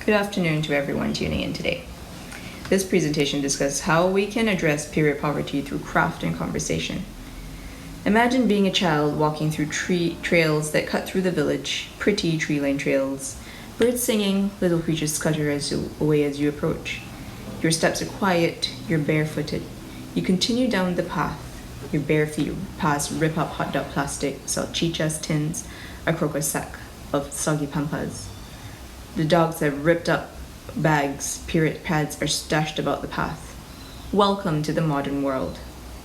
Good afternoon to everyone tuning in today. This presentation discusses how we can address period poverty through craft and conversation. Imagine being a child walking through trails that cut through the village, pretty tree-lined trails, birds singing, little creatures scutter away as you approach. Your steps are quiet, you're barefooted. You continue down the path. Your bare feet pass rip-up hot dog plastic, salchichas tins, a crocus sack of soggy pampas. The dogs have ripped up bags, period pads are stashed about the path. Welcome to the modern world.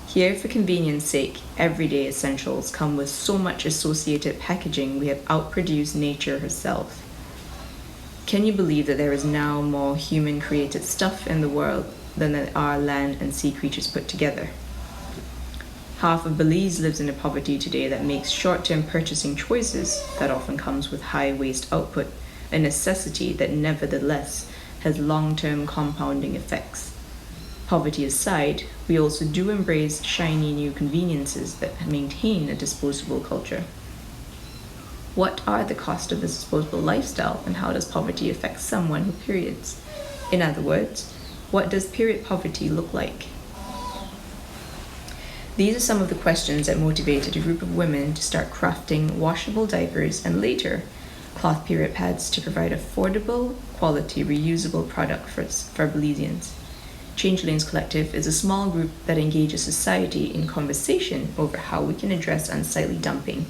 Here, for convenience sake, everyday essentials come with so much associated packaging we have outproduced nature herself. Can you believe that there is now more human-created stuff in the world than there are land and sea creatures put together? Half of Belize lives in a poverty today that makes short-term purchasing choices that often comes with high waste output, a necessity that nevertheless has long-term compounding effects. Poverty aside, we also do embrace shiny new conveniences that maintain a disposable culture. What are the costs of this disposable lifestyle, and how does poverty affect someone with periods? In other words, what does period poverty look like? These are some of the questions that motivated a group of women to start crafting washable diapers and later cloth period pads to provide affordable, quality, reusable product for Belizeans. Changelings Collective is a small group that engages society in conversation over how we can address unsightly dumping,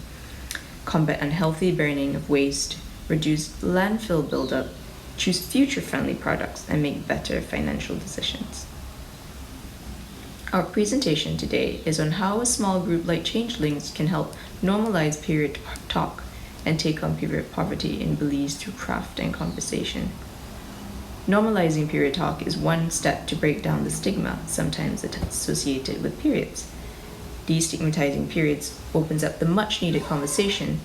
combat unhealthy burning of waste, reduce landfill buildup, choose future-friendly products, and make better financial decisions. Our presentation today is on how a small group like Changelings can help normalize period talk and take on period poverty in Belize through craft and conversation. Normalizing period talk is one step to break down the stigma sometimes associated with periods. Destigmatizing periods opens up the much-needed conversation,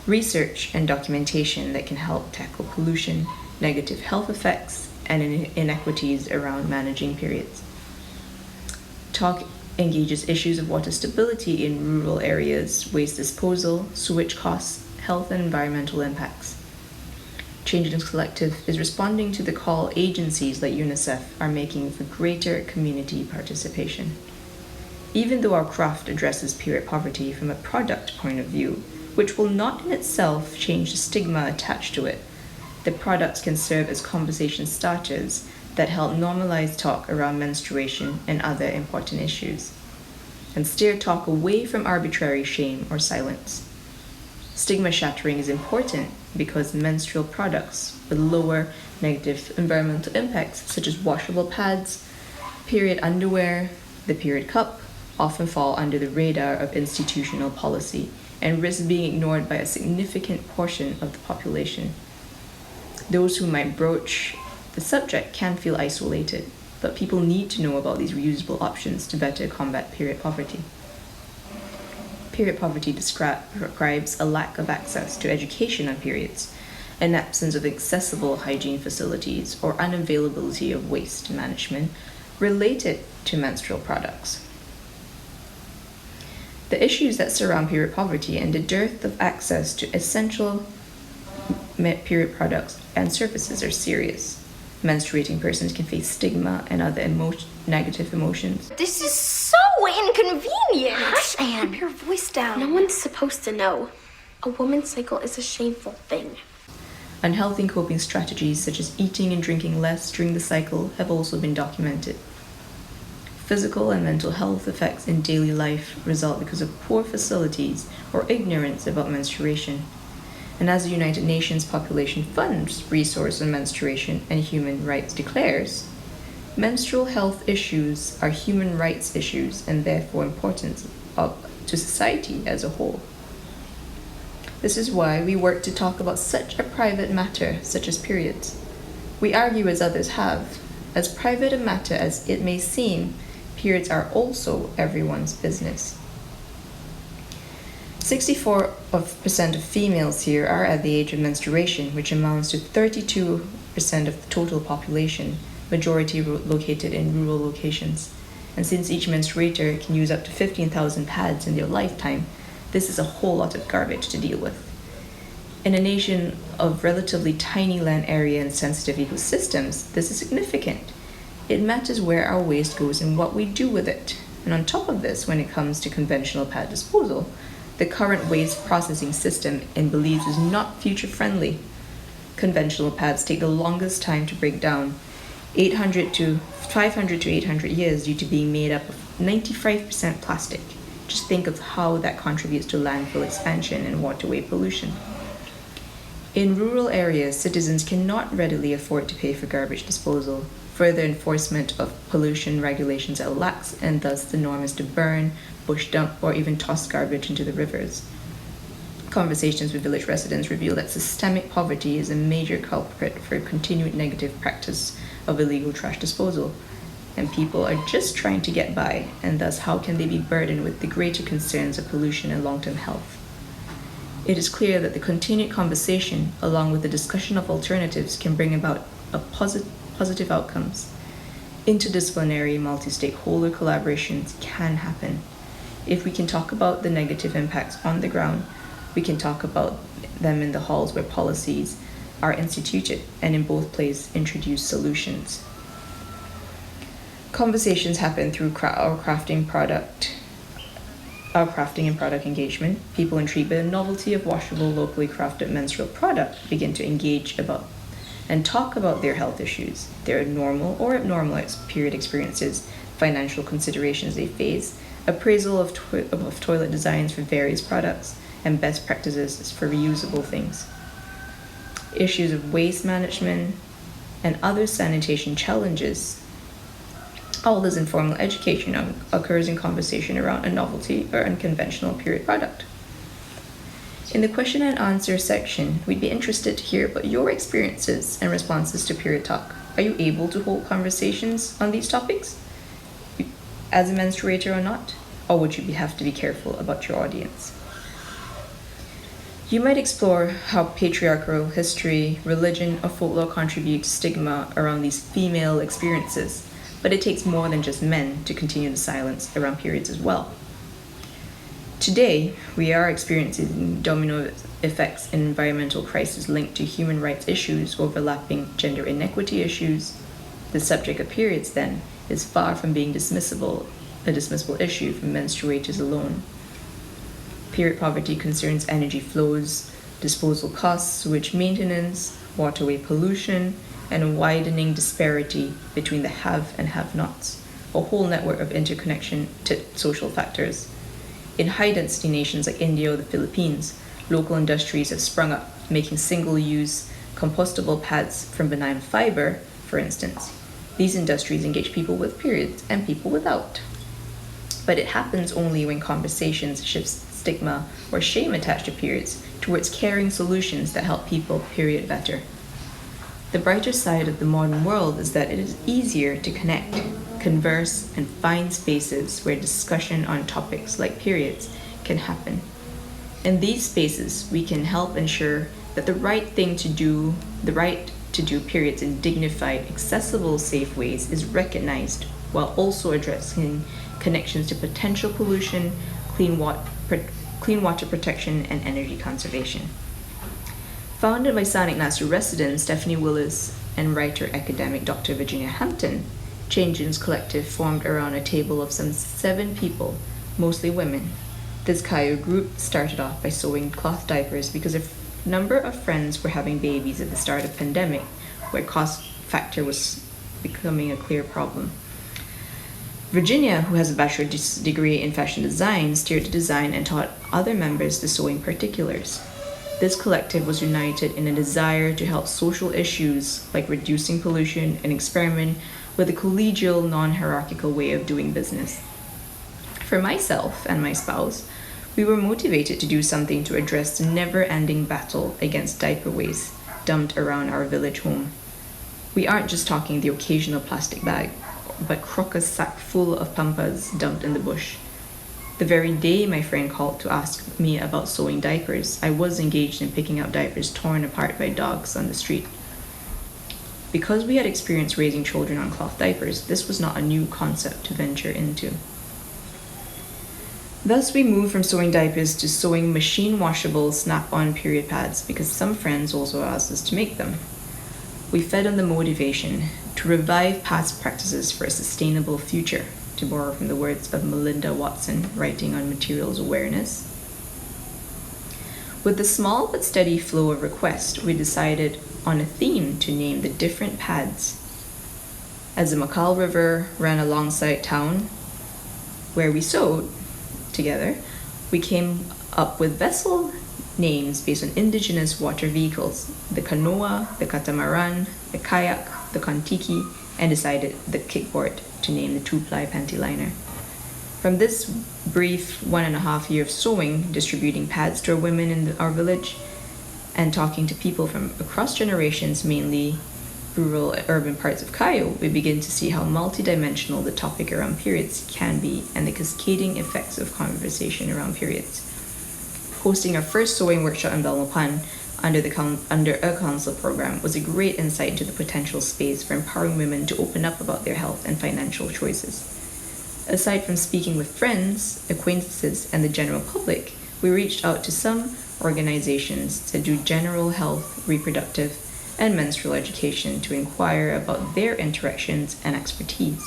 research, and documentation that can help tackle pollution, negative health effects, and inequities around managing periods. Talk engages issues of water stability in rural areas, waste disposal, sewage costs, health and environmental impacts. Changelings Collective is responding to the call agencies like UNICEF are making for greater community participation. Even though our craft addresses period poverty from a product point of view, which will not in itself change the stigma attached to it, the products can serve as conversation starters that help normalize talk around menstruation and other important issues, and steer talk away from arbitrary shame or silence. Stigma shattering is important because menstrual products with lower negative environmental impacts, such as washable pads, period underwear, the period cup, often fall under the radar of institutional policy and risk being ignored by a significant portion of the population. Those who might broach the subject can feel isolated, but people need to know about these reusable options to better combat period poverty. Period poverty describes a lack of access to education on periods, an absence of accessible hygiene facilities, or unavailability of waste management related to menstrual products. The issues that surround period poverty and the dearth of access to essential period products and services are serious. Menstruating persons can face stigma and other negative emotions. This is so inconvenient! Hush, Anne. Keep your voice down. No one's supposed to know. A woman's cycle is a shameful thing. Unhealthy coping strategies such as eating and drinking less during the cycle have also been documented. Physical and mental health effects in daily life result because of poor facilities or ignorance about menstruation. And as the United Nations Population Fund's resource on menstruation and human rights declares, menstrual health issues are human rights issues and therefore important to society as a whole. This is why we work to talk about such a private matter such as periods. We argue, as others have, as private a matter as it may seem, periods are also everyone's business. 64% of females here are at the age of menstruation, which amounts to 32% of the total population, majority located in rural locations. And since each menstruator can use up to 15,000 pads in their lifetime, this is a whole lot of garbage to deal with. In a nation of relatively tiny land area and sensitive ecosystems, this is significant. It matters where our waste goes and what we do with it. And on top of this, when it comes to conventional pad disposal, the current waste processing system in Belize is not future-friendly. Conventional pads take the longest time to break down, 500 to 800 years, due to being made up of 95% plastic. Just think of how that contributes to landfill expansion and waterway pollution. In rural areas, citizens cannot readily afford to pay for garbage disposal. Further enforcement of pollution regulations are lax, and thus the norm is to burn, bush dump, or even toss garbage into the rivers. Conversations with village residents reveal that systemic poverty is a major culprit for continued negative practice of illegal trash disposal, and people are just trying to get by, and thus how can they be burdened with the greater concerns of pollution and long-term health? It is clear that the continued conversation, along with the discussion of alternatives, can bring about positive outcomes. Interdisciplinary, multi-stakeholder collaborations can happen. If we can talk about the negative impacts on the ground, we can talk about them in the halls where policies are instituted, and in both places introduce solutions. Conversations happen through our crafting and product engagement. People intrigued by the novelty of washable, locally crafted menstrual product begin to engage about and talk about their health issues, their normal or abnormal period experiences, financial considerations they face, appraisal of toilet designs for various products, and best practices for reusable things. Issues of waste management and other sanitation challenges. All this informal education occurs in conversation around a novelty or unconventional period product. In the question and answer section, we'd be interested to hear about your experiences and responses to period talk. Are you able to hold conversations on these topics as a menstruator or not? Or would you have to be careful about your audience? You might explore how patriarchal history, religion, or folklore contribute to stigma around these female experiences, but it takes more than just men to continue the silence around periods as well. Today, we are experiencing domino effects in environmental crises linked to human rights issues overlapping gender inequity issues. The subject of periods, then, is far from being a dismissible issue for menstruators alone. Period poverty concerns energy flows, disposal costs, sewage maintenance, waterway pollution, and a widening disparity between the have and have-nots, a whole network of interconnection to social factors. In high-density nations like India or the Philippines, local industries have sprung up, making single-use compostable pads from banana fiber, for instance. These industries engage people with periods and people without. But it happens only when conversations shift stigma or shame attached to periods towards caring solutions that help people period better. The brighter side of the modern world is that it is easier to connect, converse, and find spaces where discussion on topics like periods can happen. In these spaces, we can help ensure that the right to do periods in dignified, accessible, safe ways is recognized, while also addressing connections to potential pollution, clean water protection, and energy conservation. Founded by Sonic Nasu resident Stephanie Willis and writer-academic Dr. Virginia Hampton, Changeins Collective formed around a table of some 7 people, mostly women. This Kayo group started off by sewing cloth diapers because a number of friends were having babies at the start of the pandemic, where cost factor was becoming a clear problem. Virginia, who has a bachelor's degree in fashion design, steered the design and taught other members the sewing particulars. This collective was united in a desire to help social issues like reducing pollution and experiment with a collegial, non-hierarchical way of doing business. For myself and my spouse, we were motivated to do something to address the never-ending battle against diaper waste dumped around our village home. We aren't just talking the occasional plastic bag, but crocus sack full of pampas dumped in the bush. The very day my friend called to ask me about sewing diapers, I was engaged in picking up diapers torn apart by dogs on the street. Because we had experience raising children on cloth diapers, this was not a new concept to venture into. Thus, we moved from sewing diapers to sewing machine washable snap-on period pads because some friends also asked us to make them. We fed on the motivation to revive past practices for a sustainable future, to borrow from the words of Melinda Watson, writing on materials awareness. With the small but steady flow of requests, we decided on a theme to name the different pads. As the Makal River ran alongside town, where we sewed together, we came up with vessel names based on indigenous water vehicles, the canoa, the catamaran, the kayak, the kontiki, and decided the kickboard to name the two-ply panty liner. From this brief 1.5 year of sewing, distributing pads to our women in our village, and talking to people from across generations, mainly rural and urban parts of Cayo, we begin to see how multidimensional the topic around periods can be and the cascading effects of conversation around periods. Hosting our first sewing workshop in Belmopan under a council program was a great insight into the potential space for empowering women to open up about their health and financial choices. Aside from speaking with friends, acquaintances, and the general public, we reached out to some organizations that do general health, reproductive, and menstrual education to inquire about their interactions and expertise.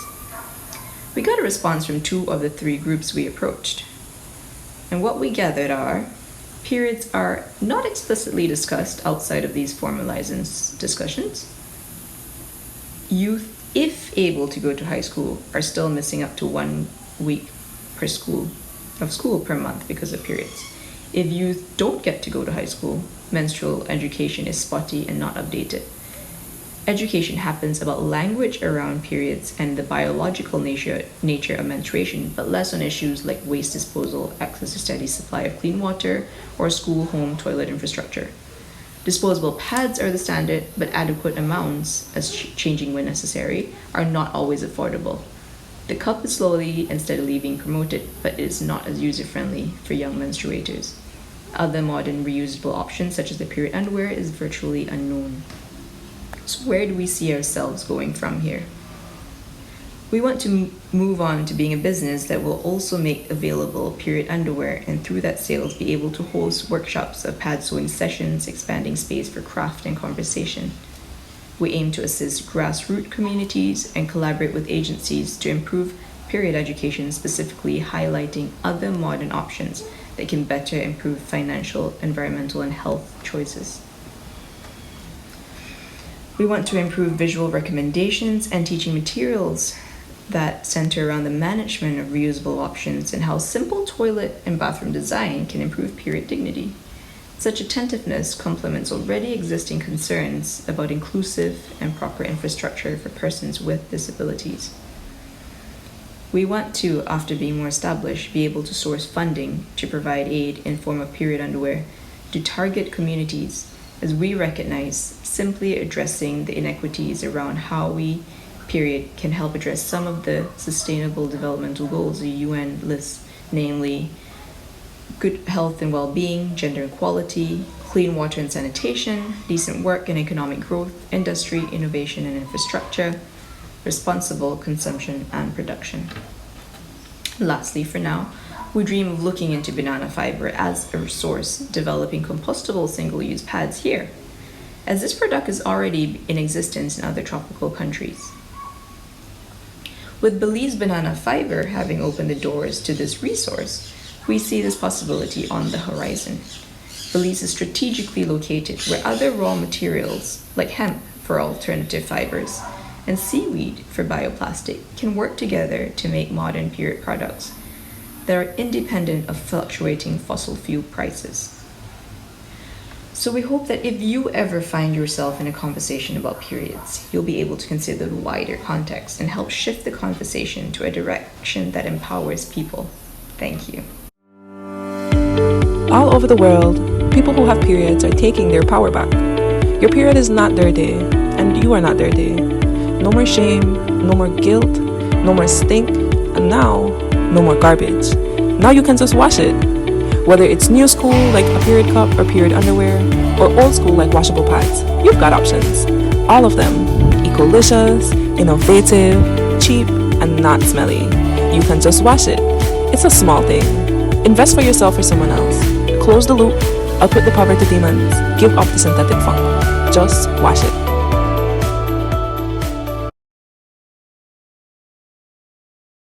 We got a response from 2 of the 3 groups we approached. And what we gathered are, periods are not explicitly discussed outside of these formalized discussions. Youth, if able to go to high school, are still missing up to 1 week of school per month because of periods. If youth don't get to go to high school, menstrual education is spotty and not updated. Education happens about language around periods and the biological nature of menstruation, but less on issues like waste disposal, access to steady supply of clean water, or school home toilet infrastructure. Disposable pads are the standard, but adequate amounts, as changing when necessary, are not always affordable. The cup is slowly and steadily being promoted, but it is not as user-friendly for young menstruators. Other modern reusable options, such as the period underwear, is virtually unknown. So where do we see ourselves going from here? We want to move on to being a business that will also make available period underwear, and through that sales be able to host workshops of pad sewing sessions, expanding space for craft and conversation. We aim to assist grassroots communities and collaborate with agencies to improve period education, specifically highlighting other modern options that can better improve financial, environmental, and health choices. We want to improve visual recommendations and teaching materials that center around the management of reusable options and how simple toilet and bathroom design can improve period dignity. Such attentiveness complements already existing concerns about inclusive and proper infrastructure for persons with disabilities. We want to, after being more established, be able to source funding to provide aid in form of period underwear to target communities, as we recognize simply addressing the inequities around how we, period, can help address some of the sustainable developmental goals the UN lists, namely good health and well-being, gender equality, clean water and sanitation, decent work and economic growth, industry, innovation and infrastructure, responsible consumption and production. Lastly, for now, we dream of looking into banana fiber as a resource, developing compostable single-use pads here, as this product is already in existence in other tropical countries. With Belize banana fiber having opened the doors to this resource, we see this possibility on the horizon. Belize is strategically located where other raw materials, like hemp for alternative fibers and seaweed for bioplastic, can work together to make modern period products that are independent of fluctuating fossil fuel prices. So we hope that if you ever find yourself in a conversation about periods, you'll be able to consider the wider context and help shift the conversation to a direction that empowers people. Thank you. All over the world, people who have periods are taking their power back. Your period is not their day, and you are not their day. No more shame, no more guilt, no more stink, and now, no more garbage. Now you can just wash it. Whether it's new school like a period cup or period underwear, or old school like washable pads, you've got options. All of them, ecolicious, innovative, cheap, and not smelly. You can just wash it. It's a small thing. Invest for yourself or someone else. Close the loop, output the poverty demons, give up the synthetic funk. Just wash it.